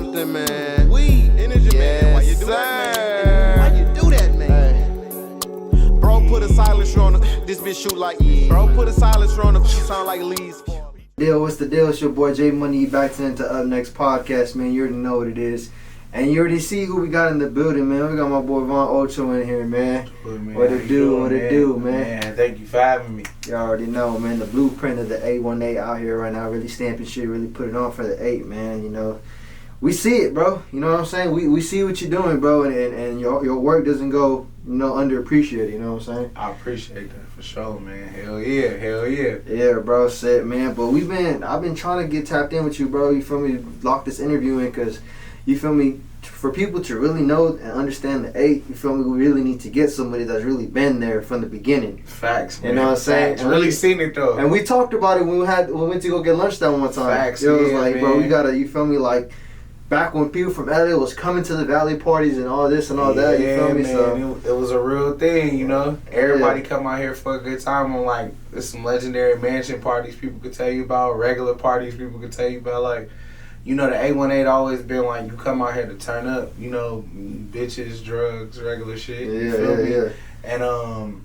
something, man. Energy, man. Why you do that, man? Why you do that, man? Bro, put a silencer on him. This bitch shoot like Bro, put a silencer on him. She sound like Lee's. What's the deal? It's your boy Jmoney back into Up Next podcast, man. You already know what it is. And you already see who we got in the building, man. We got my boy Vaughn Ocho in here, man. Man. What it do, man? Man, thank you for having me. You already know, man. The blueprint of the 818 out here right now, really stamping shit, really put it on for the 8, man. You know, we see it, bro. You know what I'm saying? We see what you're doing, bro, and your work doesn't go, underappreciated. You know what I'm saying? I appreciate that for sure, man. Hell yeah. Yeah, bro, shit, man. But I've been trying to get tapped in with you, bro. You feel me? Lock this interview in, cause you feel me? For people to really know and understand the 8, you feel me? We really need to get somebody that's really been there from the beginning. Facts, man. You know what I'm saying? Facts. Really seen it though. And we talked about it when we went to go get lunch that one time. Facts, it was yeah, like, man. bro, we gotta, you feel me? Like back when people from LA was coming to the Valley parties and all this and all that. You feel me? Man, So it was a real thing, you know. Everybody come out here for a good time. On like, there's some legendary mansion parties people could tell you about. Regular parties people could tell you about. Like, you know, the 818 always been like, you come out here to turn up, you know, bitches, drugs, regular shit. You feel me? Yeah. And,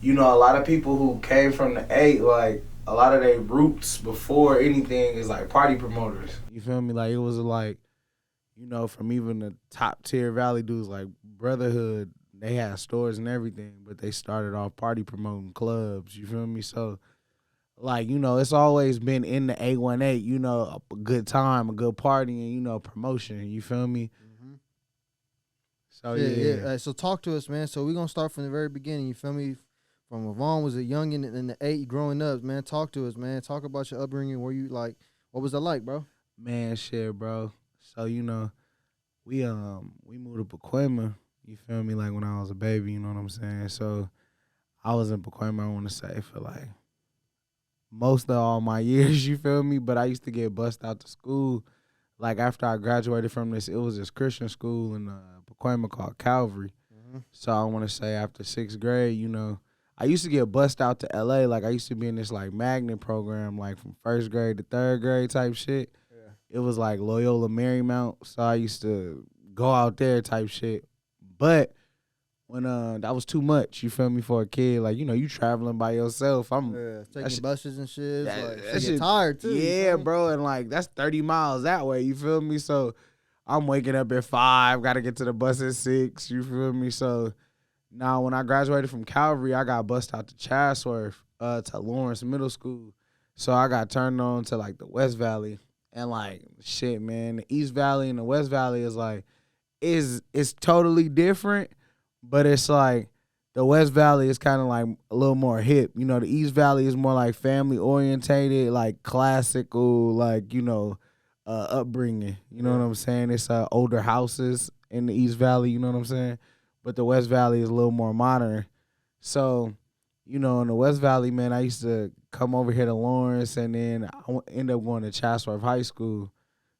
you know, a lot of people who came from the 8, like, a lot of their roots before anything is like party promoters. You feel me? Like, it was like, you know, from even the top tier Valley dudes like Brotherhood, they had stores and everything, but they started off party promoting clubs. You feel me? So, like, you know, it's always been in the 818, you know, a good time, a good party, and, you know, promotion. You feel me? Mm-hmm. So, Yeah. So talk to us, man. So we're going to start from the very beginning. You feel me? From when Vaughn was a youngin' in the 8 growing up, man. Talk to us, man. Talk about your upbringing. Where you, like, what was that like, bro? Man, shit, bro. So, you know, we moved to Pacoima, you feel me, like when I was a baby, you know what I'm saying? So I was in Pacoima, I want to say, for like most of all my years, you feel me? But I used to get bussed out to school. Like after I graduated from this, it was this Christian school in Pacoima called Calvary. Mm-hmm. So I want to say after 6th grade, you know, I used to get bussed out to LA. Like I used to be in this like magnet program, like from 1st grade to 3rd grade type shit. It was like Loyola Marymount, so I used to go out there type shit. But when that was too much, you feel me, for a kid. Like, you know, you traveling by yourself. Taking buses and shit. That Like, shit tired too. Yeah, bro, and like that's 30 miles that way. You feel me? So I'm waking up at 5, gotta get to the bus at 6. You feel me? So now when I graduated from Calvary, I got bussed out to Chatsworth, to Lawrence Middle School. So I got turned on to like the West Valley. And like shit, man, the East Valley and the West Valley is like it's totally different, but it's like the West Valley is kind of like a little more hip. You know, the East Valley is more like family orientated, like classical, like, you know, upbringing. You know what I'm saying? It's older houses in the East Valley. You know what I'm saying? But the West Valley is a little more modern. So, you know, in the West Valley, man, I used to come over here to Lawrence, and then I ended up going to Chatsworth High School.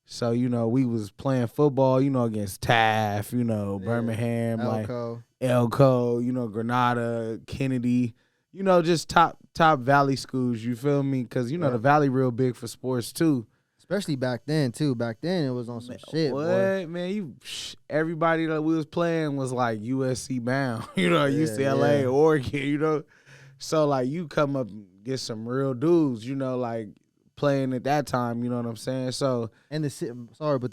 So, you know, we was playing football, you know, against Taft, you know, Birmingham, Elko. like Elko, you know, Granada, Kennedy, you know, just top Valley schools, you feel me? Because, you know, the Valley real big for sports, too. Especially back then, too. Back then, it was on some shit, what? boy. Man, everybody that we was playing was, like, USC bound, you know, UCLA, yeah. Oregon, you know? So, like, you come up and get some real dudes, you know, like, playing at that time, you know what I'm saying? So, And the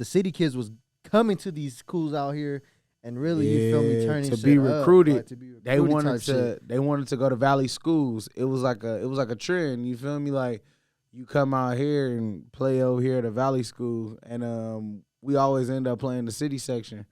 city kids was coming to these schools out here and really, you feel me, turning to shit be up, recruited. like, to be recruited They wanted type shit. they wanted to go to Valley schools. It was like a trend, you feel me? Like, you come out here and play over here at a Valley school, and we always end up playing the city section.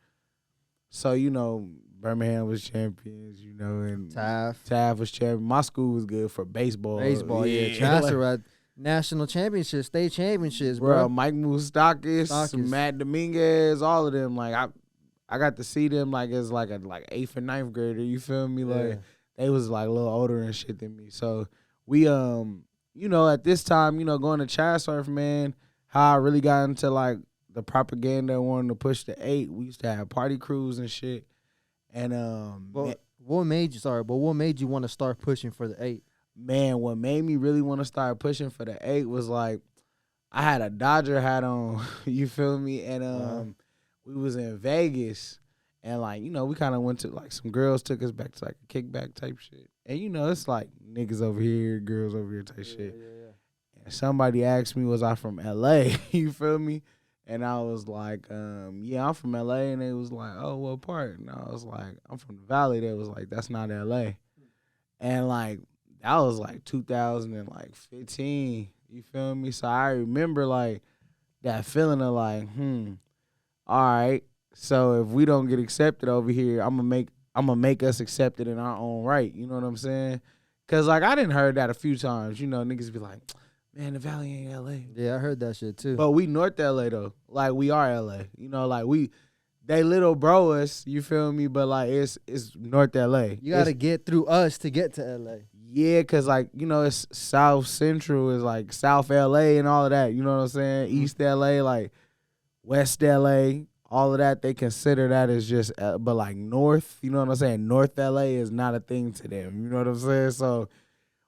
So, you know, Birmingham was champions, you know, and Taft was champion. My school was good for baseball. Yeah. Chatsworth had national championships, state championships, bro. Mike Moustakis, Matt Dominguez, all of them. Like, I got to see them like as like a 8th and 9th grader. You feel me? Like, they was like a little older and shit than me. So we you know, at this time, you know, going to Chatsworth, man, how I really got into like the propaganda wanting to push the 8. We used to have party crews and shit. And what made you want to start pushing for the 8? Man, what made me really want to start pushing for the 8 was like I had a Dodger hat on, you feel me? And we was in Vegas, and like, you know, we kind of went to like some girls took us back to like a kickback type shit. And you know, it's like niggas over here, girls over here type shit. Yeah. And somebody asked me, was I from LA? You feel me? And I was like, yeah, I'm from LA. And they was like, oh, what part? And I was like, I'm from the Valley. They was like, that's not LA. And like, that was like 2015. You feel me? So I remember like that feeling of like, all right. So if we don't get accepted over here, I'm gonna make us accepted in our own right. You know what I'm saying? Cause like I didn't heard that a few times. You know, niggas be like, man, the Valley ain't LA. Yeah, I heard that shit too. But we North LA though. Like we are LA. You know, like they little bro us, you feel me? But like it's North LA. You gotta get through us to get to LA. Yeah, cause like, you know, it's South Central is like South LA and all of that. You know what I'm saying? East LA, like West LA, all of that, they consider that as just, but like North, you know what I'm saying? North LA is not a thing to them. You know what I'm saying? So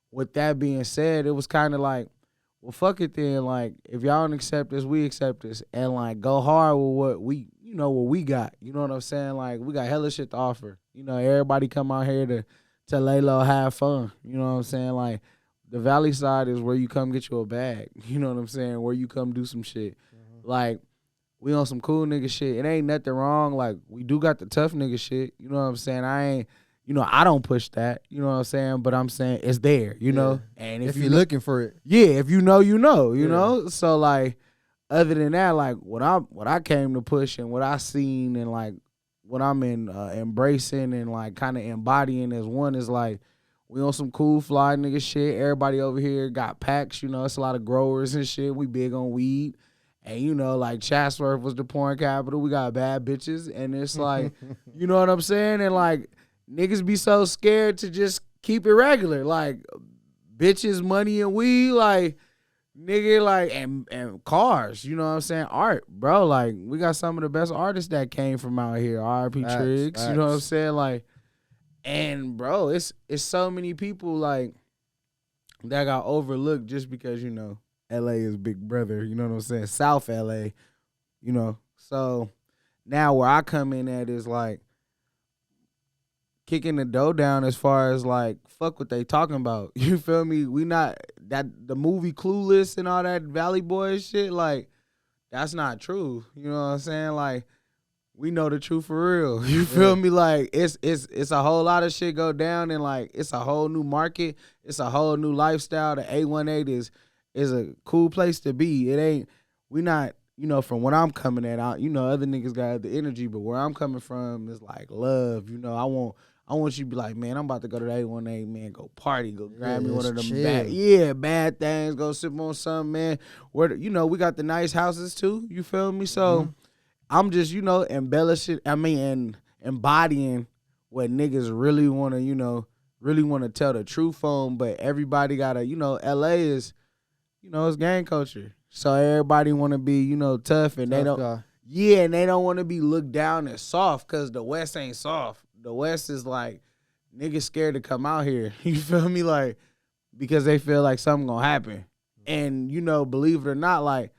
with that being said, it was kind of like, well, fuck it then. Like, if y'all don't accept this, we accept this. And like, go hard with what we got. You know what I'm saying? Like, we got hella shit to offer. You know, everybody come out here to lay low, have fun. You know what I'm saying? Like, the Valley side is where you come get you a bag. You know what I'm saying? Where you come do some shit. Like, we on some cool nigga shit. It ain't nothing wrong. Like, we do got the tough nigga shit. You know what I'm saying? I don't push that. You know what I'm saying? But I'm saying it's there, you know? And if you're looking for it. Yeah, if you know, you know? So, like, other than that, like, what I came to push and what I seen and, like, what I'm embracing and like kind of embodying as one is like we on some cool fly nigga shit. Everybody over here got packs, you know, it's a lot of growers and shit. We big on weed. And you know, like Chatsworth was the porn capital. We got bad bitches. And it's like, you know what I'm saying? And like niggas be so scared to just keep it regular. Like bitches, money, and weed, like nigga, like, and cars, you know what I'm saying? Art, bro. Like, we got some of the best artists that came from out here. R.I.P. Triggs, you know what I'm saying? Like, and bro, it's so many people like that got overlooked just because, you know, LA is big brother, you know what I'm saying? South LA, you know. So now where I come in at is like kicking the dough down as far as like fuck what they talking about. You feel me? We not that the movie Clueless and all that Valley Boys shit, like that's not true. You know what I'm saying? Like we know the truth for real. You feel me? Like it's a whole lot of shit go down and like it's a whole new market. It's a whole new lifestyle. The 818 is a cool place to be. It ain't we not, you know, from what I'm coming at, you know, other niggas got the energy, but where I'm coming from is like love. You know, I want you to be like, man, I'm about to go to the 818, man, go party, go grab me one of them bad things, go sip on something, man. Where, you know, we got the nice houses too, you feel me? So I'm just, you know, embellishing, and embodying what niggas really want to, you know, really want to tell the truth on, but everybody got to, you know, LA is, you know, it's gang culture. So everybody want to be, you know, tough, and they don't, and they don't want to be looked down as soft because the West ain't soft. The West is like, niggas scared to come out here. You feel me? Like, because they feel like something gonna happen. And, you know, believe it or not, like,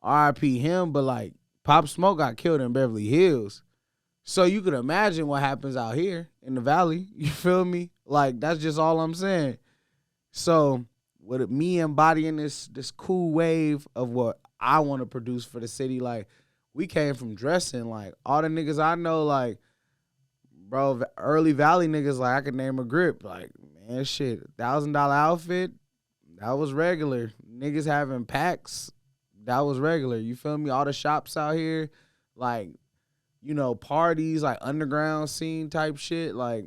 RIP him, but like, Pop Smoke got killed in Beverly Hills. So you could imagine what happens out here in the Valley. You feel me? Like, that's just all I'm saying. So with me embodying this cool wave of what I want to produce for the city, like, we came from dressing. Like, all the niggas I know, like, bro, early Valley niggas, like, I could name a grip. Like, man, shit, $1,000 outfit, that was regular. Niggas having packs, that was regular. You feel me? All the shops out here, like, you know, parties, like, underground scene type shit. Like,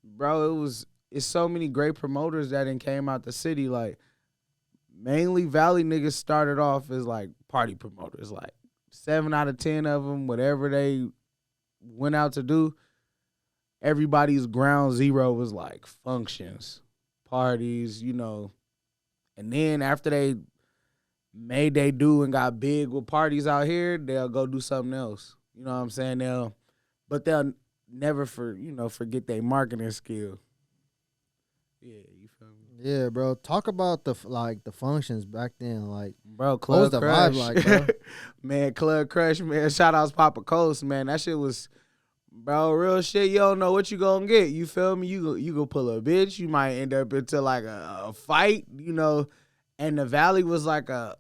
bro, it's so many great promoters that done came out the city. Like, mainly Valley niggas started off as, like, party promoters. Like, 7 out of 10 of them, whatever they went out to do, everybody's ground zero was like functions, parties, you know. And then after they made they do and got big with parties out here, they'll go do something else. You know what I'm saying? They'll never forget their marketing skill. Yeah, you feel me? Yeah, bro. Talk about the functions back then. Like, Bro, what Club was the Crush. vibe like, bro? Man, Club Crush, man. Shout outs Papa Coast, man. That shit was, bro, real shit. You don't know what you gonna get. You feel me? You go pull a bitch. You might end up into like a fight, you know. And the Valley was like a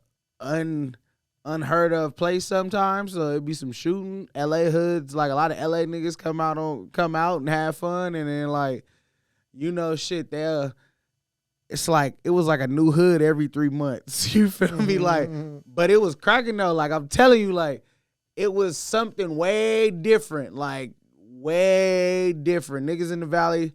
unheard of place sometimes. So it'd be some shooting. LA hoods, like a lot of LA niggas come out and have fun, and then like, you know, shit, it's like it was like a new hood every 3 months. You feel me? Like, but it was cracking though. Like I'm telling you, like it was something way different. Like way different. Niggas in the Valley,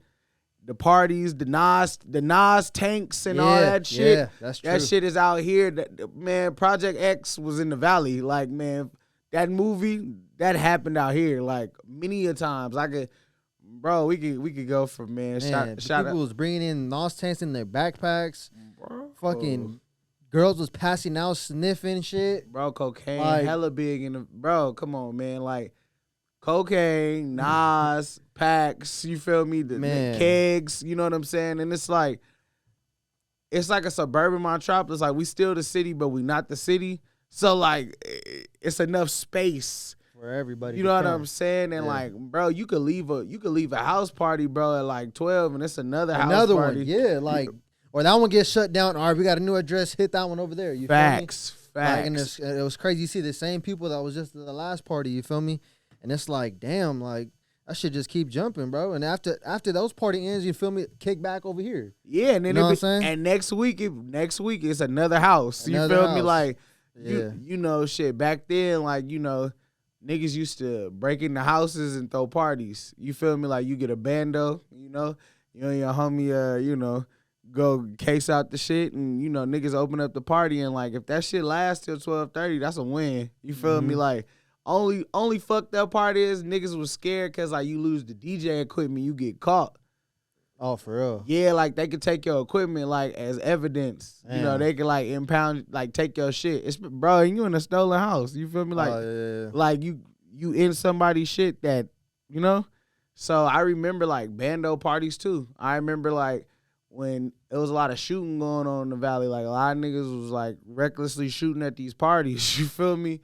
the parties, the Nas tanks and all that shit. Yeah, that's true. That shit is out here. Man, Project X was in the Valley. Like, man, that movie that happened out here. Like many a times. Bro, we could go from, man. Shout people out. was bringing in Nos tanks in their backpacks. Bro. Fucking girls was passing out, sniffing shit. Bro, cocaine, Like- hella big in the. Bro, come on, man. Like, cocaine, Nas, packs, you feel me? The Man. kegs, you know what I'm saying? And it's like a suburban metropolis. Like, we still the city, but we not the city. So, like, it's enough space. For everybody. You to know what come. I'm saying? And Yeah. like, bro, you could leave a house party, bro, at like 12, and it's another house Another party. one, yeah. Like, or that one gets shut down. All right, we got a new address. Hit that one over there. You Facts. feel me? Like, and it was crazy. You see the same people that was just at the last party. You feel me? And it's like, damn, like that shit just keep jumping, bro. And after those party ends, you feel me? Kick back over here. Yeah, and then You know what I'm saying? and next week it's another house. Another you feel me? house. Like, Yeah. you know, shit. Back then, like, you know, niggas used to break into houses and throw parties. You feel me? Like, you get a bando, you know, you and your homie, you know, go case out the shit, and you know, niggas open up the party, and like, if that shit lasts till 12:30, that's a win. You feel me? Like, only fucked up part is niggas was scared because like you lose the DJ equipment, you get caught. Oh, for real. Yeah, like they could take your equipment like as evidence. You know, Damn. they could like impound, like take your shit. It's bro, you in a stolen house. You feel me? Like, Oh, yeah. like you in somebody's shit that, you know. So I remember like bando parties too. I remember like when it was a lot of shooting going on in the Valley. Like a lot of niggas was like recklessly shooting at these parties. You feel me?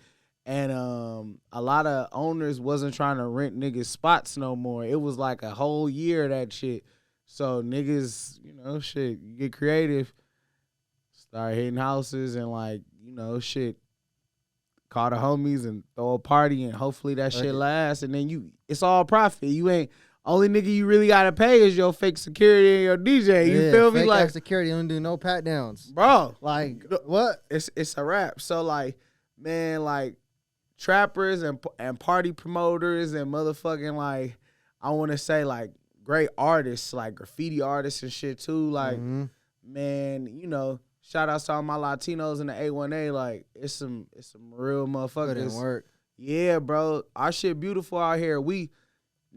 And a lot of owners wasn't trying to rent niggas spots no more. It was like a whole year of that shit. So niggas, you know, shit, you get creative, start hitting houses and like, you know, shit, call the homies and throw a party and hopefully that shit lasts. And then it's all profit. You ain't, only nigga you really gotta pay is your fake security and your DJ. You feel me? Fake Like, ass security don't do no pat downs. bro, Like what? it's a wrap. So like, man, like trappers and party promoters and motherfucking like, I want to say like great artists, like graffiti artists and shit too. Like, man, you know, shout outs to all my Latinos in the A1A. Like, it's some real Put in motherfuckers. work. Yeah, bro, our shit beautiful out here. We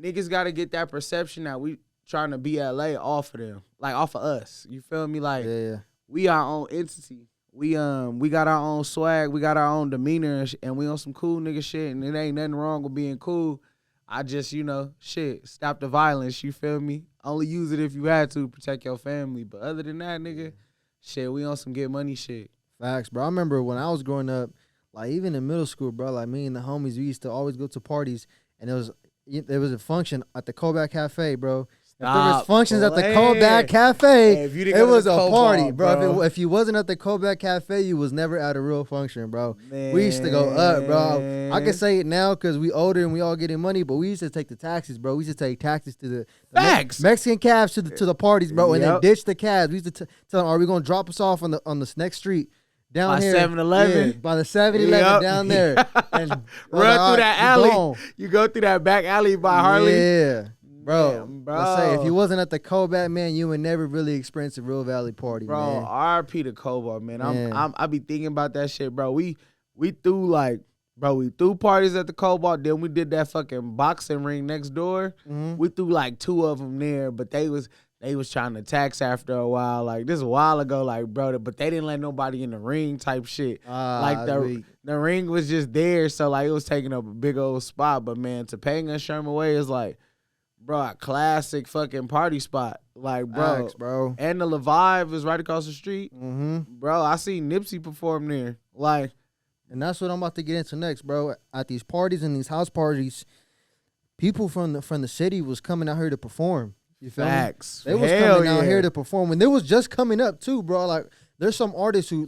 niggas got to get that perception that we trying to be LA off of them, like off of us. You feel me? Like, Yeah. we our own entity. We got our own swag, we got our own demeanor, and we on some cool nigga shit, and it ain't nothing wrong with being cool. I just, you know, shit, stop the violence, you feel me? Only use it if you had to protect your family. But other than that, nigga, shit, we on some get money shit. Facts, bro. I remember when I was growing up, like even in middle school, bro, like me and the homies, we used to always go to parties, and there was a function at the Kodak Cafe, bro. If there was Stop functions at the playing. Kodak Cafe, Hey, if you didn't it go to was the a Cobalt, party, bro. bro. If you wasn't at the Kodak Cafe, you was never at a real function, bro. We used to go up, bro. I can say it now because we older and we all getting money, but we used to take the taxis, bro. We used to take taxis to the Facts. Mexican cabs to the parties, bro, and then Yep. ditch the cabs. We used to tell them, "Are we gonna drop us off on the next street?" Down By here, 7-Eleven? yeah, by the 7-Eleven Yep. down there, and Run through that alley. gone. You go through that back alley by Harley. Yeah, bro. Man, Let's say if bro. you wasn't at the Kodak, man, you would never really experience a real Valley party, Bro, man. RP to Cobalt, man. Man. I be thinking about that shit, bro. We threw like, bro, we threw parties at the Cobalt. Then we did that fucking boxing ring next door. Mhm. We threw like 2 of them there, but they was trying to tax after a while. Like, this a while ago, like, bro, but they didn't let nobody in the ring type shit. Like that's weak. the ring was just there, so like it was taking up a big old spot. But man, Topanga and Sherman Way is like, bro, a classic fucking party spot. Like, bro. Facts, bro. And the Levive is right across the street. Mm-hmm. Bro, I seen Nipsey perform there. Like, And that's what I'm about to get into next, bro. At these parties and these house parties, people from the city was coming out here to perform. You feel facts. me? They was Hell coming out yeah. here to perform. And they was just coming up too, bro. Like, there's some artists who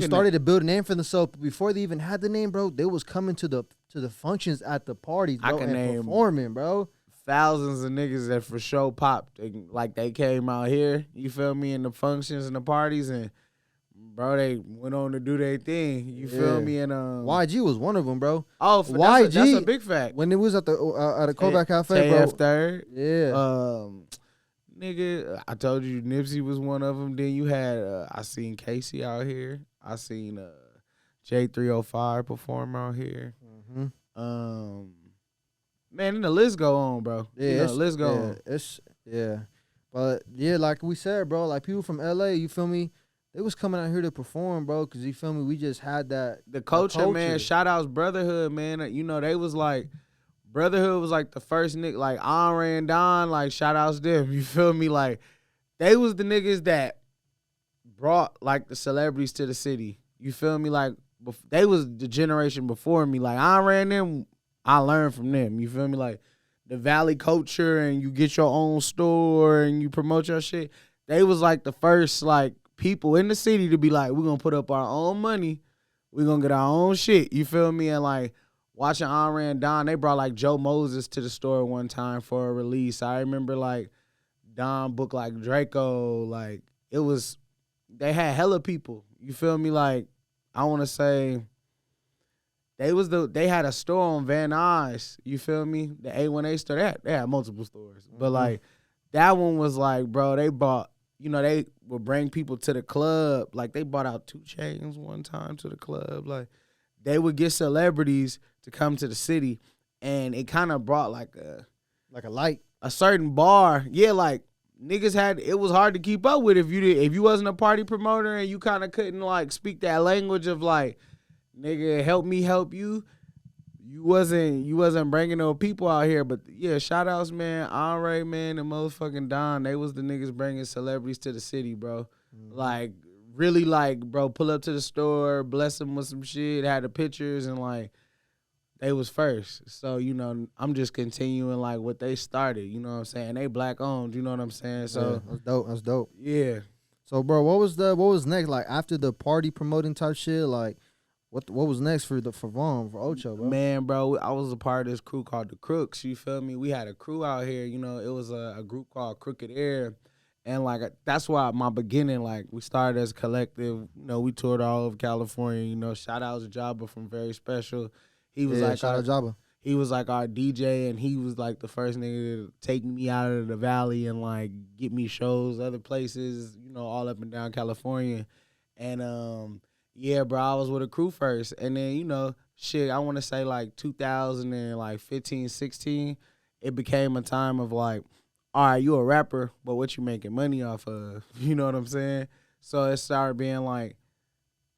started to build a name for themselves before they even had the name, bro. They was coming to the functions at the parties, bro, and performing, bro. Thousands of niggas that for sure popped. They came out here, you feel me, in the functions and the parties, and bro, they went on to do their thing. You feel me? And YG was one of them, bro. Oh, YG, that's a big fact. When it was at the Kovac Cafe, bro. third. Yeah. Nigga, I told you Nipsey was one of them. Then you had I seen Casey out here. I seen J305 perform out here. Mm-hmm. Man, and the list go on, bro. Yeah, the list go on. But yeah, like we said, bro, like people from LA, you feel me? They was coming out here to perform, bro, because you feel me? We just had the culture, man. Shout outs Brotherhood, man. You know, they was like, Brotherhood was like the first nigga, like Andre and Don, like shout outs them. You feel me? Like, they was the niggas that brought like the celebrities to the city. You feel me? Like, they was the generation before me. Like, Andre and them, I learned from them. You feel me? Like, the Valley culture and you get your own store and you promote your shit. They was like the first, like, people in the city to be like, we're going to put up our own money. We're going to get our own shit. You feel me? And, like, watching Henri and Don, they brought, like, Joe Moses to the store one time for a release. I remember, like, Don booked, like, Draco. Like, it was, they had hella people. You feel me? Like, I want to say, they had a store on Van Nuys. You feel me? The A1A store. They had multiple stores. But, like, that one was, like, bro, they bought, you know, they would bring people to the club. Like, they bought out 2 Chainz one time to the club. Like, they would get celebrities to come to the city, and it kind of brought, like a light. A certain bar. Yeah, like, niggas it was hard to keep up with if you wasn't a party promoter and you kind of couldn't, like, speak that language of, like, nigga, help me help you. You wasn't bringing no people out here, but yeah, shout outs, man. Andre, man, and motherfucking Don, they was the niggas bringing celebrities to the city, bro. Mm-hmm. Like, really, like, bro, pull up to the store, bless them with some shit, had the pictures, and, like, they was first. So, you know, I'm just continuing, like, what they started, you know what I'm saying? They black owned, you know what I'm saying? So yeah, that's dope. Yeah. So, bro, what was next? Like, after the party promoting type shit, like, What was next for Vaughn, for Ocho, bro? Man, bro, I was a part of this crew called the Crooks, you feel me? We had a crew out here, you know, it was a group called Crooked Air. And, like, that's why my beginning, like, we started as a collective. You know, we toured all over California, you know. Shout out to Jabba from Very Special. He was shout out Jabba. He was, like, our DJ, and he was, like, the first nigga to take me out of the valley and, like, get me shows other places, you know, all up and down California. And, yeah, bro, I was with a crew first. And then, you know, shit, I want to say, like, 2015, 16, it became a time of, like, all right, you a rapper, but what you making money off of? You know what I'm saying? So it started being, like,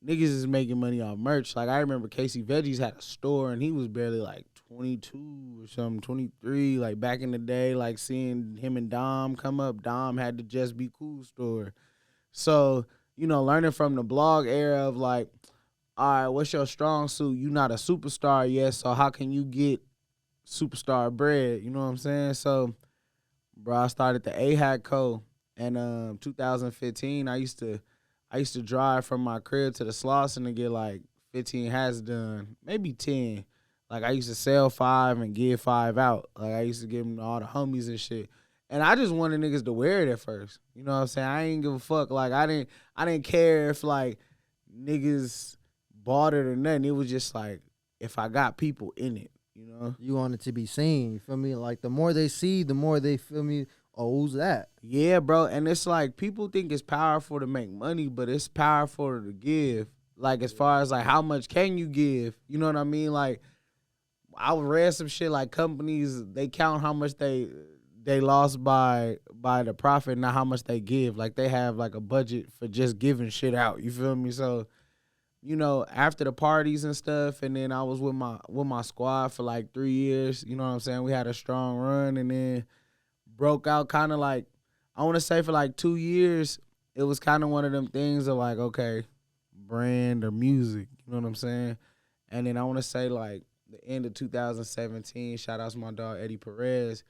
niggas is making money off merch. Like, I remember Casey Veggies had a store, and he was barely, like, 22 or something, 23. Like, back in the day, like, seeing him and Dom come up, Dom had the Just Be Cool store. So, you know, learning from the blog era of, like, all right, what's your strong suit? You not a superstar yet, so how can you get superstar bread? You know what I'm saying? So, bro, I started the The8HatCo in 2015. I used to drive from my crib to the Slauson to get, like, 15 hats done, maybe 10. Like, I used to sell 5 and give 5 out. Like, I used to give them to all the homies and shit. And I just wanted niggas to wear it at first. You know what I'm saying? I ain't give a fuck. Like, I didn't care if, like, niggas bought it or nothing. It was just, like, if I got people in it, you know? You want it to be seen, you feel me? Like, the more they see, the more they feel me, oh, who's that? Yeah, bro. And it's like, people think it's powerful to make money, but it's powerful to give. Like, as far as, like, how much can you give? You know what I mean? Like, I read some shit like companies, they count how much they lost by the profit, not how much they give. Like, they have, like, a budget for just giving shit out. You feel me? So, you know, after the parties and stuff, and then I was with my squad for like 3 years. You know what I'm saying? We had a strong run, and then broke out kind of like, I want to say for like 2 years, it was kind of one of them things of like, okay, brand or music. You know what I'm saying? And then I want to say like the end of 2017, shout out to my dog Eddie Perez.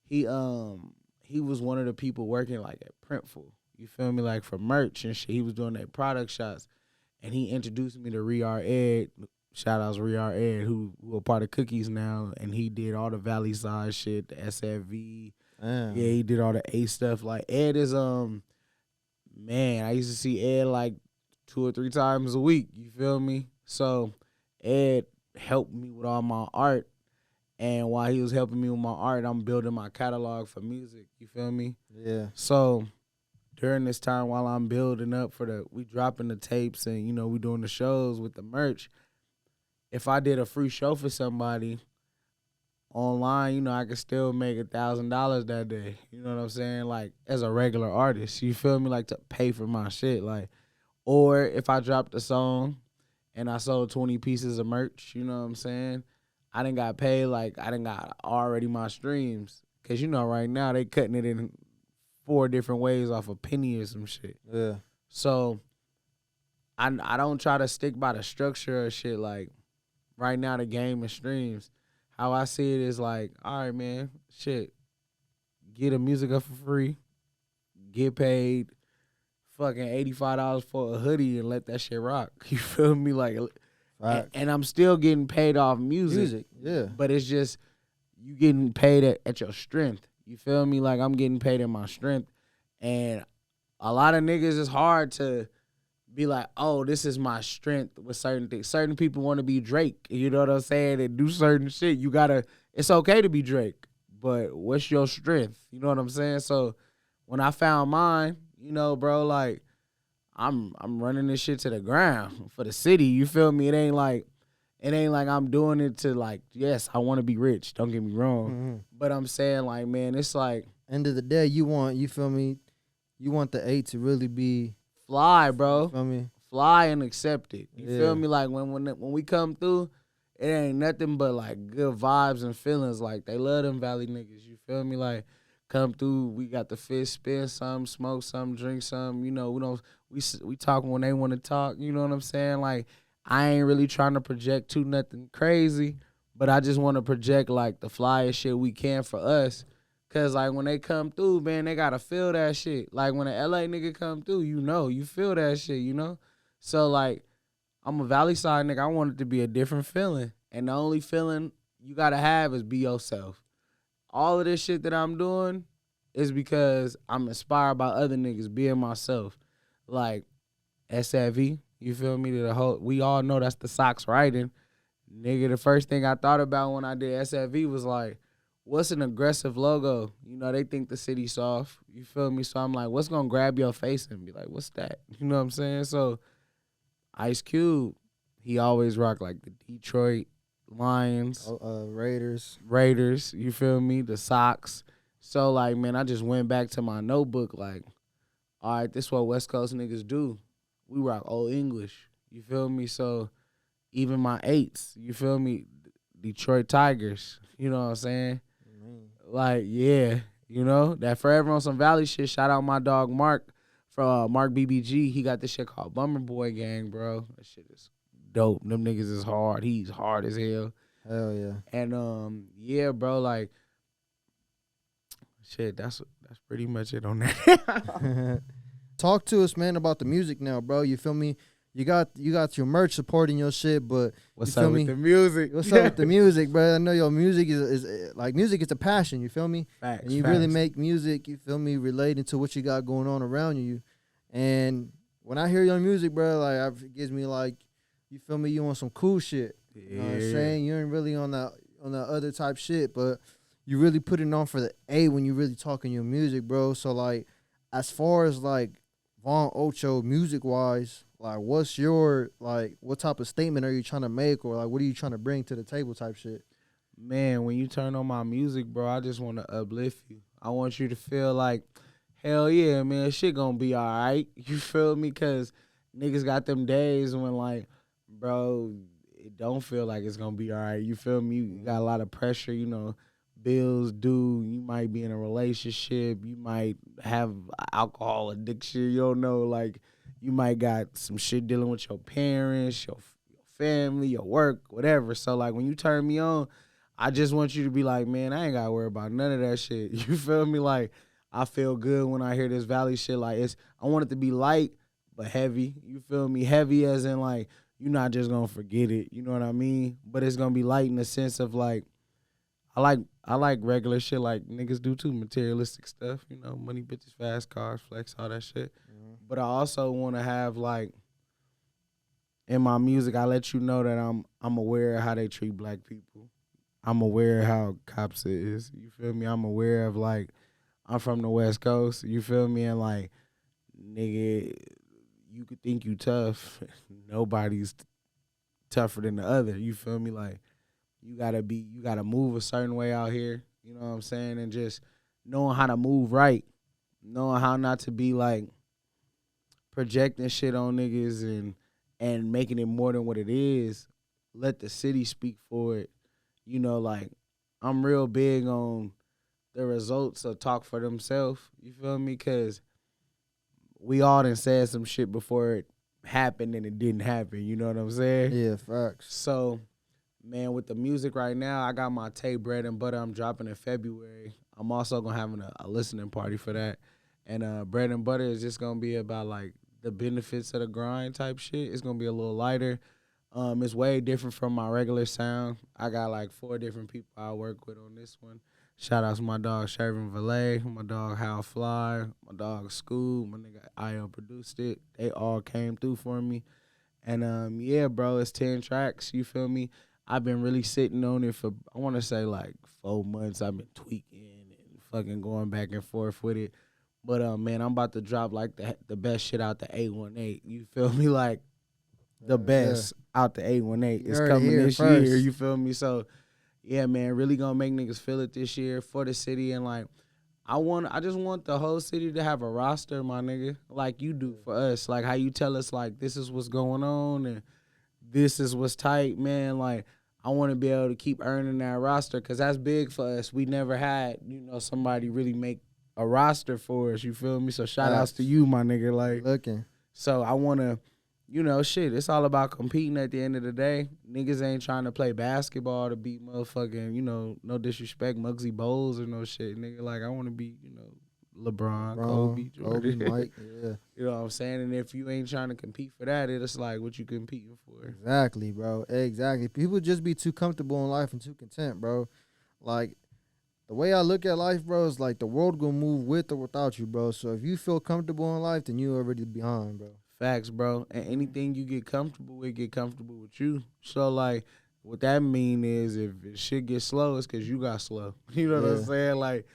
He was one of the people working like at Printful. You feel me? Like for merch and shit. He was doing their product shots. And he introduced me to Riar Ed. Shout outs Riar Ed, who a part of Cookies now. And he did all the Valley Side shit, the SFV. Yeah, he did all the A stuff. Like Ed is man, I used to see Ed like 2 or 3 times a week. You feel me? So Ed helped me with all my art. And while he was helping me with my art, I'm building my catalog for music. You feel me? Yeah. So during this time while I'm building up we dropping the tapes and, you know, we doing the shows with the merch, if I did a free show for somebody online, you know, I could still make $1,000 that day. You know what I'm saying? Like, as a regular artist, you feel me? Like, to pay for my shit. Like, or if I dropped a song and I sold 20 pieces of merch, you know what I'm saying? I done got paid, like, I done got already my streams. Because, you know, right now they cutting it in 4 different ways off a penny or some shit. Yeah. So, I don't try to stick by the structure or shit. Like, right now the game is streams. How I see it is like, all right, man, shit, get a music up for free, get paid fucking $85 for a hoodie and let that shit rock. You feel me? Like, right. And I'm still getting paid off music. Yeah. But it's just, you getting paid at your strength. You feel me? Like, I'm getting paid in my strength. And a lot of niggas, it's hard to be like, oh, this is my strength with certain things. Certain people want to be Drake, you know what I'm saying, and do certain shit. You gotta, it's okay to be Drake, but what's your strength? You know what I'm saying? So when I found mine, you know, bro, like, I'm running this shit to the ground for the city. You feel me? It ain't like I'm doing it to, like, yes, I want to be rich. Don't get me wrong. Mm-hmm. But I'm saying, like, man, it's like, end of the day, you feel me? You want the 8 to really be fly, bro. You feel me? Fly and accept it. You feel me? Like, when we come through, it ain't nothing but, like, good vibes and feelings. Like, they love them Valley niggas. You feel me? Like, come through, we got the fish, spin some, smoke some, drink some. You know, we talk when they want to talk. You know what I'm saying? Like, I ain't really trying to project too nothing crazy, but I just want to project, like, the flyest shit we can for us. Cause, like, when they come through, man, they gotta feel that shit. Like, when an LA nigga come through, you know, you feel that shit, you know? So, like, I'm a Valley Side nigga. I want it to be a different feeling. And the only feeling you gotta have is be yourself. All of this shit that I'm doing is because I'm inspired by other niggas being myself. Like, SFV, you feel me? We all know that's the socks writing. Nigga, the first thing I thought about when I did SFV was like, what's an aggressive logo? You know, they think the city's soft. You feel me? So I'm like, what's going to grab your face and be like, what's that? You know what I'm saying? So Ice Cube, he always rocked like the Detroit Lions. Raiders, you feel me? The Sox. So, like, man, I just went back to my notebook like, all right, this is what West Coast niggas do. We rock Old English. You feel me? So even my 8s, you feel me? Detroit Tigers. You know what I'm saying? Like, yeah, you know, that forever on some Valley shit. Shout out my dog Mark from Mark BBG. He got this shit called Bummer Boy Gang, bro. That shit is dope. Them niggas is hard. He's hard as hell. Hell yeah. And yeah, bro, like, shit, that's pretty much it on that. Talk to us, man, about the music now, bro. You feel me? You got your merch supporting your shit, but what's up with the music? What's up with the music, bro? I know your music is like, music is a passion. You feel me? Facts, and you really make music. You feel me? Relating to what you got going on around you. And when I hear your music, bro, like, it gives me like, you feel me? You on some cool shit. You know what I'm saying? You ain't really on that other type shit, but you really put it on for the A when you really talking your music, bro. So, like, as far as like Vaughn Ocho music wise, like, what's your, like, what type of statement are you trying to make, or like, what are you trying to bring to the table type shit? Man, when you turn on my music, bro, I just want to uplift you. I want you to feel like, hell yeah, man, shit gonna be all right. You feel me? Because niggas got them days when like, bro, it don't feel like it's gonna be all right. You feel me? You got a lot of pressure, you know, bills due. You might be in a relationship. You might have alcohol addiction. You don't know, like, you might got some shit dealing with your parents, your family, your work, whatever. So, like, when you turn me on, I just want you to be like, man, I ain't got to worry about none of that shit. You feel me? Like, I feel good when I hear this Valley shit. Like, I want it to be light but heavy. You feel me? Heavy as in, like, you're not just going to forget it. You know what I mean? But it's going to be light in the sense of, like, I like regular shit like niggas do too, materialistic stuff, you know, money, bitches, fast cars, flex, all that shit. Mm-hmm. But I also want to have, like, in my music, I let you know that I'm aware of how they treat black people. I'm aware of how cops is. You feel me? I'm aware of, like, I'm from the West Coast. You feel me? And, like, nigga, you could think you tough. Nobody's tougher than the other. You feel me? Like, you gotta move a certain way out here. You know what I'm saying? And just knowing how to move right. Knowing how not to be, like, projecting shit on niggas and making it more than what it is. Let the city speak for it. You know, like, I'm real big on the results of talk for themselves. You feel me? Because we all done said some shit before it happened and it didn't happen. You know what I'm saying? Yeah, facts. So, man, with the music right now, I got my tape Bread and Butter I'm dropping in February. I'm also going to have a listening party for that. And Bread and Butter is just going to be about, like, the benefits of the grind type shit. It's going to be a little lighter. It's way different from my regular sound. I got, like, 4 different people I work with on this one. Shout out to my dog Shervin Valet, my dog Hal Fly, my dog Scoob, my nigga IO produced it. They all came through for me. And, yeah, bro, it's 10 tracks, you feel me? I've been really sitting on it for, I want to say, like, 4 months. I've been tweaking and fucking going back and forth with it. But, man, I'm about to drop, like, the best shit out the 818. You feel me? Like, the best out the 818 is coming this year. You feel me? So, yeah, man, really gonna make niggas feel it this year for the city. And, like, I just want the whole city to have a roster, my nigga, like you do for us. Like, how you tell us, like, this is what's going on and this is what's tight, man. Like, I want to be able to keep earning that roster because that's big for us. We never had, you know, somebody really make a roster for us, you feel me? So shout outs to you, my nigga. Like, looking. So I want to, you know, shit, it's all about competing at the end of the day. Niggas ain't trying to play basketball to be motherfucking, you know, no disrespect, Muggsy Bowles or no shit, nigga. Like, I want to be, you know, LeBron, Kobe, Jordan. Mike, yeah. You know what I'm saying? And if you ain't trying to compete for that, it's like, what you competing for? Exactly, bro. Exactly. People just be too comfortable in life and too content, bro. Like, the way I look at life, bro, is like the world gonna move with or without you, bro. So if you feel comfortable in life, then you already behind, bro. Facts, bro. And anything you get comfortable with you. So, like, what that mean is if shit gets slow, it's because you got slow. You know what I'm saying? Like,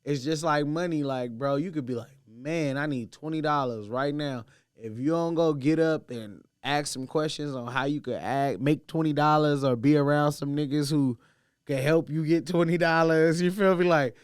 it's just like money. Like, bro, you could be like, man, I need $20 right now. If you don't go get up and ask some questions on how you could make $20 or be around some niggas who can help you get $20, you feel me? Like,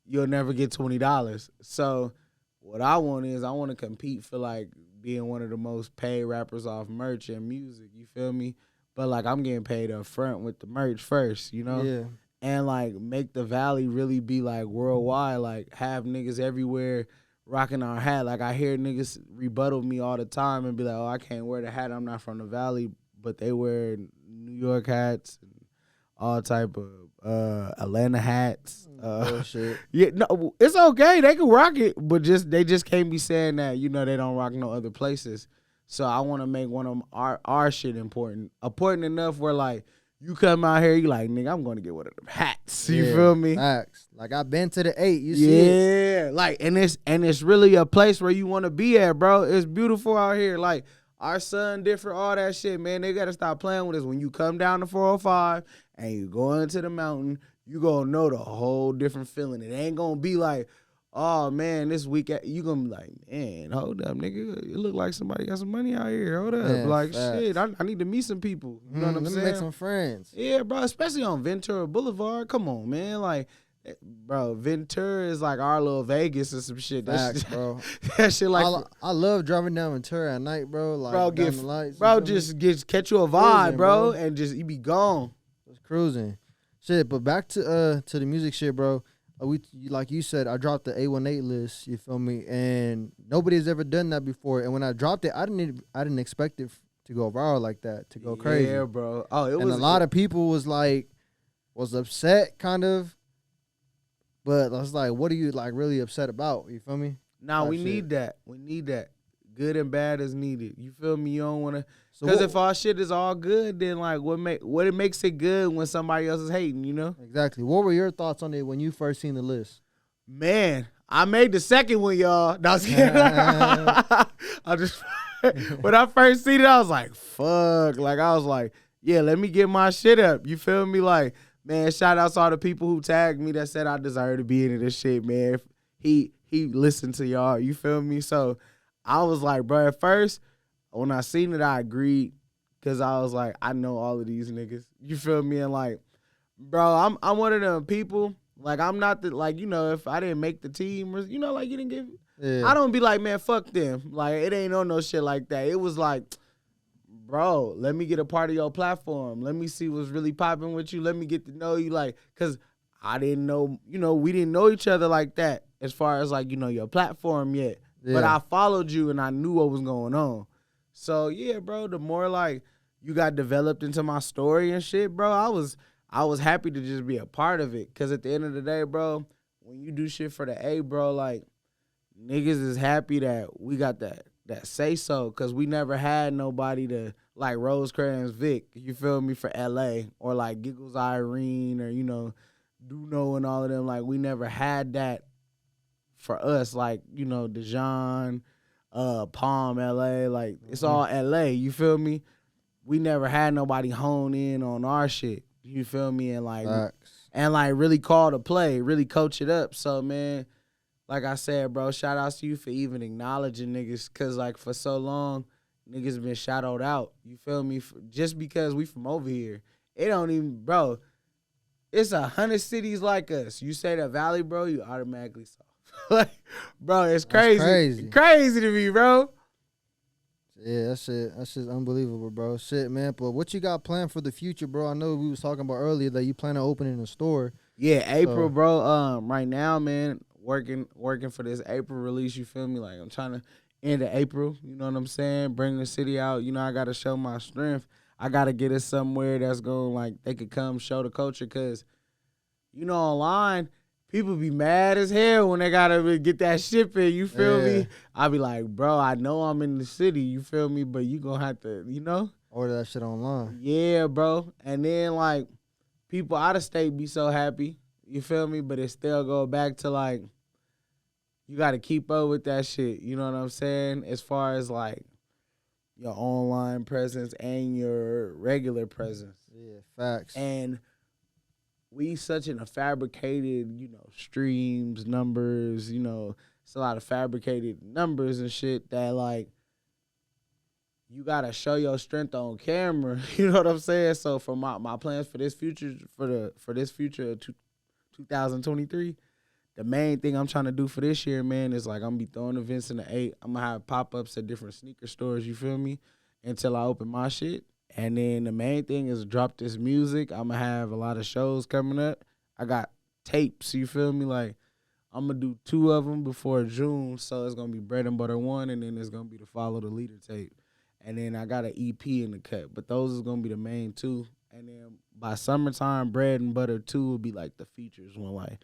you'll never get $20. So what I want is I want to compete for, like, being one of the most paid rappers off merch and music, you feel me? But, like, I'm getting paid up front with the merch first, you know? Yeah. And, like, make the Valley really be, like, worldwide, like, have niggas everywhere rocking our hat. Like, I hear niggas rebuttal me all the time and be like, oh, I can't wear the hat. I'm not from the Valley. But they wear New York hats and all type of Atlanta hats. Bullshit. Yeah, no, it's okay. They can rock it, but they just can't be saying that, you know, they don't rock no other places. So I want to make one of them our shit important enough where, like, you come out here, you like, nigga, I'm going to get one of them hats. You feel me? Facts. Like, I've been to the 8. You see it? Yeah. Like, and it's really a place where you want to be at, bro. It's beautiful out here. Like, our sun different, all that shit, man. They got to stop playing with us. When you come down to 405 and you go into the mountain, you going to know the whole different feeling. It ain't going to be like, oh, man, this week, you going to be like, man, hold up, nigga. It look like somebody got some money out here. Hold up. Man, like, facts. shit, I need to meet some people. You know what I'm Let saying? me make some friends. Yeah, bro, especially on Ventura Boulevard. Come on, man. Like, Bro, Ventura is like our little Vegas or some shit. Facts, bro. That shit like I love driving down Ventura at night, bro. Like bro, down the lights. Bro, just catch you a vibe, Cruising, bro, bro. and just you be gone. Just cruising. Shit, but back to the music shit, bro. Like you said, I dropped the 818 list. You feel me? And nobody's ever done that before. And when I dropped it, I didn't expect it to go viral like that, to go crazy. Yeah, bro. Oh, it was. And a lot of people was upset, kind of. But I was like, what are you like really upset about? You feel me? Nah, we need that. We need that. Good and bad is needed. You feel me? You don't want to. Because if our shit is all good, then like what it makes it good when somebody else is hating, you know? Exactly. What were your thoughts on it when you first seen the list? Man, I made the second one, y'all. No, I was kidding. I just when I first seen it, I was like, fuck. Like I was like, yeah, let me get my shit up. You feel me? Like, man, shout out to all the people who tagged me that said I deserve to be into this shit, man. He listened to y'all. You feel me? So I was like, bro, at first, when I seen it, I agreed because I was like, I know all of these niggas. You feel me? And like, bro, I'm one of them people. Like, I'm not the, like, you know, if I didn't make the team or, you know, like, you didn't give, I don't be like, man, fuck them. Like, it ain't on no shit like that. It was like, bro, let me get a part of your platform. Let me see what's really popping with you. Let me get to know you, like, because I didn't know, you know, we didn't know each other like that as far as, like, you know, your platform yet. Yeah. But I followed you and I knew what was going on. So, yeah, bro, the more, like, you got developed into my story and shit, bro, I was happy to just be a part of it. Because at the end of the day, bro, when you do shit for the A, bro, like, niggas is happy that we got that say-so. Because we never had nobody to, like, Rosecrans Vic, you feel me, for L.A. Or, like, Giggles Irene or, you know, Duno and all of them. Like, we never had that for us. Like, you know, Dijon, Palm, L.A., like, it's all L.A., you feel me? We never had nobody hone in on our shit, you feel me? And, like, really call the play, really coach it up. So, man, like I said, bro, shout outs to you for even acknowledging niggas, because, like, for so long, niggas been shadowed out, you feel me? Just because we from over here. It don't even, bro, it's 100 cities like us. You say the Valley, bro, you automatically saw. Like, bro, it's crazy. Crazy to me, bro. Yeah, that's just unbelievable, bro. Shit, man. But what you got planned for the future, bro? I know we was talking about earlier that you plan on opening a store. Yeah, April, bro. Right now, man, working for this April release, you feel me? Like, I'm trying to end of April, you know what I'm saying? Bring the city out. You know, I got to show my strength. I got to get it somewhere that's going, like, they could come show the culture, because, you know, online, people be mad as hell when they gotta get that shipping, you feel me? I be like, bro, I know I'm in the city, you feel me? But you gonna have to, you know? Order that shit online. Yeah, bro. And then, like, people out of state be so happy, you feel me? But it still go back to, like, you gotta keep up with that shit, you know what I'm saying? As far as, like, your online presence and your regular presence. Yeah, facts. And we such in a fabricated, you know, streams, numbers, you know, it's a lot of fabricated numbers and shit that, like, you gotta show your strength on camera. You know what I'm saying? So for my plans for this future, for this future of 2023, the main thing I'm trying to do for this year, man, is like I'm gonna be throwing events in the 8. I'm gonna have pop-ups at different sneaker stores, you feel me? Until I open my shit. And then the main thing is drop this music. I'm going to have a lot of shows coming up. I got tapes, you feel me? Like, I'm going to do 2 of them before June. So it's going to be Bread and Butter 1, and then it's going to be the Follow the Leader tape. And then I got an EP in the cut. But those is going to be the main 2. And then by summertime, Bread and Butter 2 will be like the features when, like,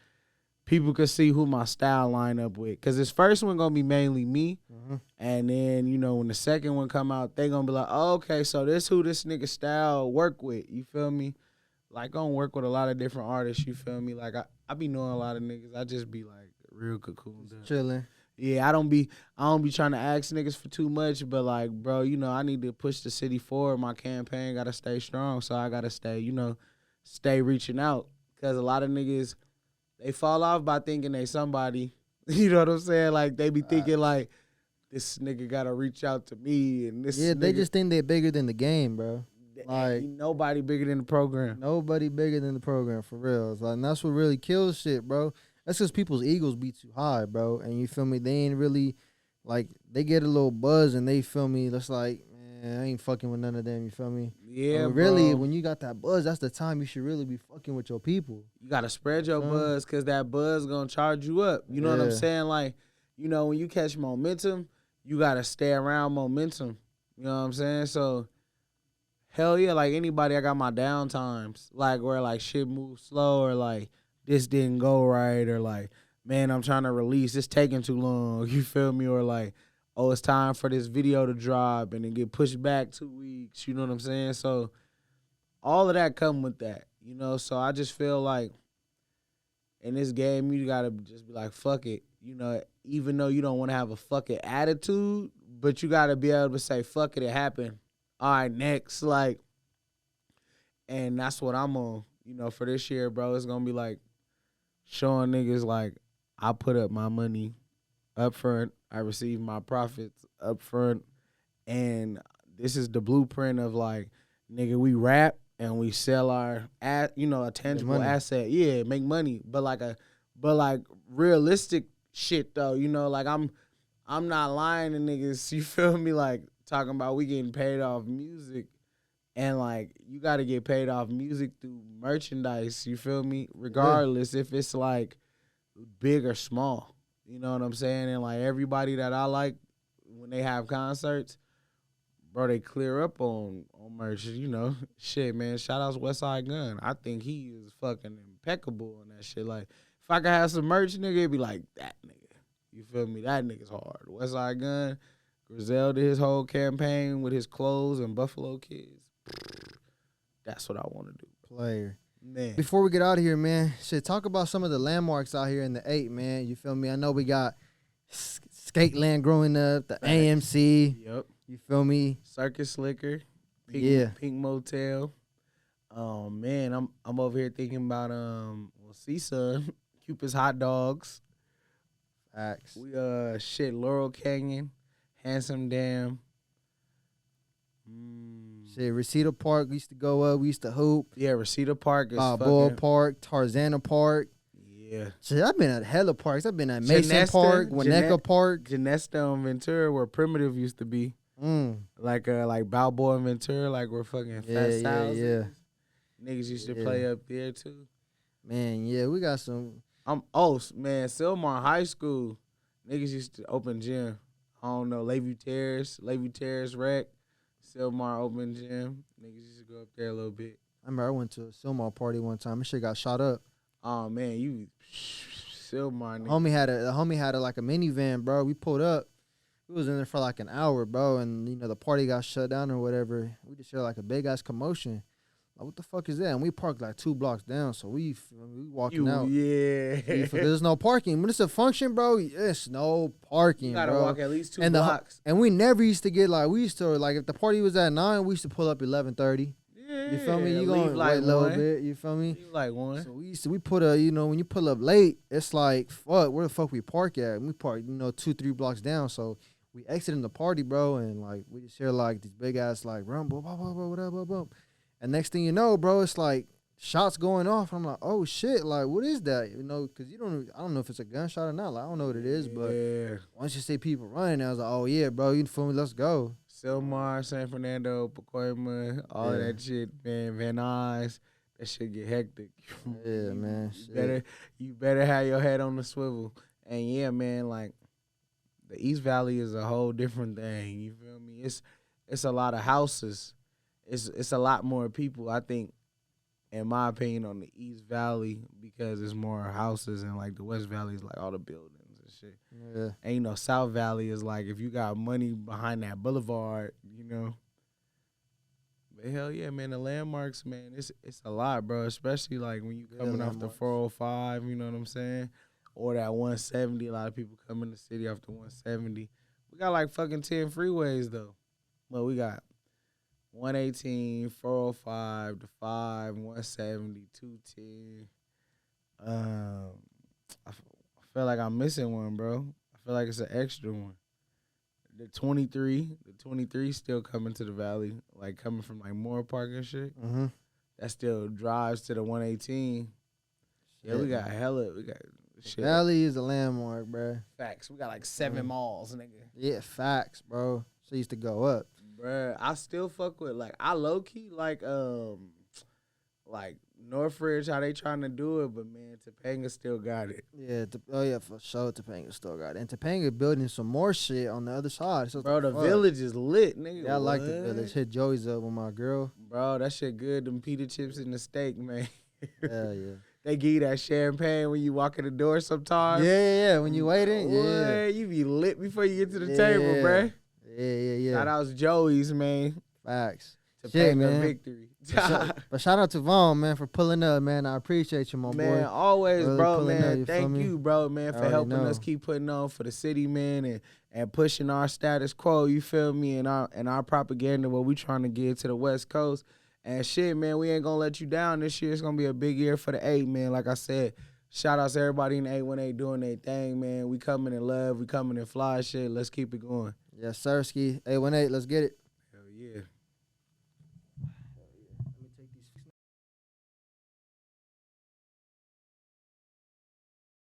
people could see who my style line up with. Because this first one going to be mainly me. Mm-hmm. And then, you know, when the second one come out, they going to be like, oh, okay, so this who this nigga style work with. You feel me? Like, going to work with a lot of different artists, you feel me? Like, I be knowing a lot of niggas. I just be, like, real cocoon. Chilling. Yeah, I don't be trying to ask niggas for too much, but, like, bro, you know, I need to push the city forward. My campaign got to stay strong, so I got to stay, you know, stay reaching out. Because a lot of niggas, they fall off by thinking they somebody. You know what I'm saying? Like, they be thinking, like, this nigga got to reach out to me. And this yeah, nigga, they just think they're bigger than the game, bro. Like ain't nobody bigger than the program. Nobody bigger than the program, for real. It's like, and that's what really kills shit, bro. That's because people's egos be too high, bro. And you feel me? They ain't really, like, they get a little buzz and they feel me. That's like, man, I ain't fucking with none of them. You feel me? Yeah, really, bro. when you got that buzz, that's the time you should really be fucking with your people. You gotta spread your buzz, cause that buzz gonna charge you up. You know what I'm saying? Like, you know, when you catch momentum, you gotta stay around momentum. You know what I'm saying? So, hell yeah, like anybody, I got my down times, like where like shit moves slow, or like this didn't go right, or like, man, I'm trying to release, it's taking too long. You feel me? Or like, oh, it's time for this video to drop and then get pushed back 2 weeks. You know what I'm saying? So all of that come with that, you know? So I just feel like in this game, you gotta just be like, fuck it. You know, even though you don't want to have a fucking attitude, but you gotta be able to say, fuck it, it happened. All right, next. Like, and that's what I'm on, you know, for this year, bro. It's gonna be like showing niggas like I put up my money up front, I received my profits up front, and this is the blueprint of like, nigga, we rap and we sell our, a tangible asset. Yeah, make money, but like realistic shit though. You know, like I'm not lying to niggas. You feel me? Like talking about we getting paid off music, and like you got to get paid off music through merchandise. You feel me? Regardless if it's like big or small. You know what I'm saying? And like everybody that I like when they have concerts, bro, they clear up on merch, you know. Shit, man. Shout out to Westside Gun. I think he is fucking impeccable on that shit. Like, if I could have some merch, nigga, it'd be like that nigga. You feel me? That nigga's hard. Westside Gun, Grizel did his whole campaign with his clothes and Buffalo Kids. That's what I want to do. Player. Man. Before we get out of here, man, shit, talk about some of the landmarks out here in the 8, man. You feel me? I know we got Skate Land growing up, the AMC. Yep. You feel me? Circus Liquor. Pink Motel. Man, I'm over here thinking about CSUN, Cupid's Hot Dogs. Facts. We Laurel Canyon, Handsome Dam. Shit, Reseda Park, we used to go up, we used to hoop. Yeah, Reseda Park is Balboa Park, Tarzana Park. Yeah. Shit, I've been at hella parks. I've been at Mason Park, Winnetka Park. Janesta and Ventura, where Primitive used to be. Like Balboa and Ventura, like we're fucking fast houses. Yeah. Niggas used to play up there too. Man, yeah, we got some. Man, Sylmar High School, niggas used to open gym. I don't know, Lakeview Terrace Rec, Sylmar open gym. Niggas used to go up there a little bit. I remember I went to a Sylmar party one time. This shit got shot up. Oh man, you Sylmar nigga. The homie had like a minivan, bro. We pulled up. We was in there for like an hour, bro, and you know the party got shut down or whatever. We just heard like a big ass commotion. Like, what the fuck is that? And we parked like 2 blocks down, so we walking out. Yeah. There's no parking. When it's a function, bro, it's no parking, you gotta bro. walk at least 2 blocks. And we never used to get like, we used to, like, if the party was at 9, we used to pull up 11:30. Yeah. You feel me? You gonna like wait a little bit, you feel me? Leave like 1. So we put when you pull up late, it's like, fuck, where the fuck we park at? And we park, 2-3 blocks down, so we exited the party, bro, and like, we just hear like these big ass like, rumble, blah, blah, blah, blah, blah, blah. And next thing you know, bro, it's like shots going off. I'm like, oh shit, like what is that? You know, because I don't know if it's a gunshot or not. Like I don't know what it is, but once you see people running, I was like, oh yeah, bro, you feel me? Let's go. Sylmar, San Fernando, Pacoima, all of that shit, man. Van Nuys, that shit get hectic. Yeah, man. You better have your head on the swivel. And yeah, man, like the East Valley is a whole different thing. You feel me? It's a lot of houses. It's a lot more people, I think, in my opinion, on the East Valley because it's more houses, and like the West Valley is like all the buildings and shit. Yeah. And South Valley is like if you got money behind that boulevard, But hell yeah, man, the landmarks, man, it's a lot, bro. Especially like when you coming off the 405, you know what I'm saying? Or that 170. A lot of people come in the city off the 170. We got like fucking 10 freeways though. Well, we got 118, 405, the 5, 170, 210. I feel like I'm missing one, bro. I feel like it's an extra one. The 23 still coming to the valley, like coming from like Moore Park and shit. Mm-hmm. That still drives to the 118. Yeah, we got shit. Valley is a landmark, bro. Facts. We got like 7 malls, nigga. Yeah, facts, bro. She used to go up. Bruh, I still fuck with, like, I low-key like Northridge, how they trying to do it, but, man, Topanga still got it. Yeah, for sure, Topanga still got it. And Topanga building some more shit on the other side. So Bro, the village is lit, nigga. Yeah, I like the village. Hit Joey's up with my girl. Bro, that shit good. Them pita chips and the steak, man. Hell yeah. They give you that champagne when you walk in the door sometimes. Yeah. When you waiting, yeah. You be lit before you get to the table, bruh. Yeah. Shout out to Joey's, man. Facts. Topanga man. victory. But shout out to Vaughn, man, for pulling up, man. I appreciate you, my boy. Man, always, really bro, pulling man. up, Thank you, bro, man, for helping us keep putting on for the city, man, and pushing our status quo, you feel me, and our propaganda, what we trying to get to the West Coast. And shit, man, we ain't gonna let you down this year. It's gonna be a big year for the 8, man. Like I said, shout out to everybody in the 818 doing their thing, man. We coming in love, we coming in fly shit. Let's keep it going. Yes, sir, Ski. 818, let's get it.